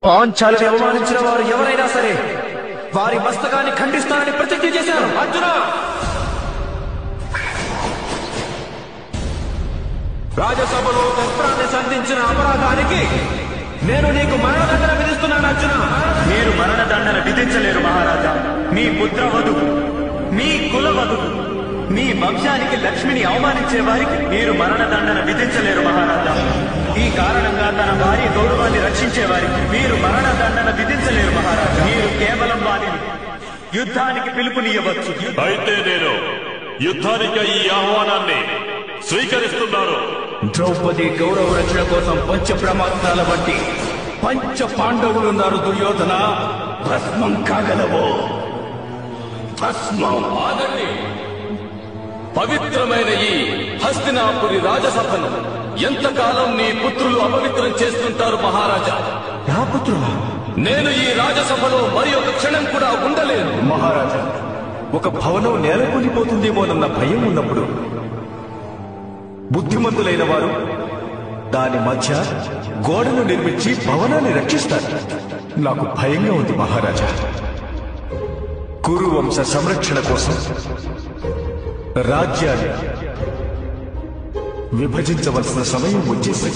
పాంచాలిని అవమానించిన వారు ఎవరైనా సరే వారి మస్తకాన్ని ఖండిస్తానని ప్రతిజ్ఞ చేశారు. అర్జున, రాజసభలో శస్త్రాన్ని సంధించిన అపరాధానికి నేను నీకు మరణదండన విధిస్తున్నాను. అర్జున, మీరు మరణదండన విధించలేరు మహారాజా. మీ పుత్రవధువు, మీ కులవధువు, మీ వంశానికి లక్ష్మిని అవమానించే వారికి మీరు మరణదండన విధించలేరు మహారాజా. ఈ కారణంగా తన భార్య గౌరవాన్ని రక్షించే వారికి మీరు మరణదండన విధించలేరు మహారాజా. మీరు కేవలం వారిని యుద్ధానికి పిలుపునియవచ్చు. అయితే నేను యుద్ధానికి ఈ ఆహ్వానాన్ని స్వీకరిస్తున్నాను. ద్రౌపది గౌరవ రక్షణ కోసం పంచ ప్రమాదాల వంటి పంచ పాండవులున్నారు. దుర్యోధన, భస్మం కాగలవో? భస్మం. ఆగండి. పవిత్రమైన ఈ హస్తినాపురి రాజసభను ఎంతకాలం నీ పుత్రులు అపవిత్రం చేస్తుంటారు మహారాజా? నా పుత్రులా? నేను ఈ రాజసభలో మరి ఒక క్షణం కూడా ఉండలేను. మహారాజా, ఒక భవనం నేలకొనిపోతుందేమోనన్న భయం ఉన్నప్పుడు బుద్ధిమంతులైన వారు దాని మధ్య గోడను నిర్మించి భవనాన్ని రక్షిస్తారు. నాకు భయంగా ఉంది మహారాజా. కురువంశ సంరక్షణ కోసం రాజ్యాన్ని విభజించవలసిన సమయం వచ్చేసి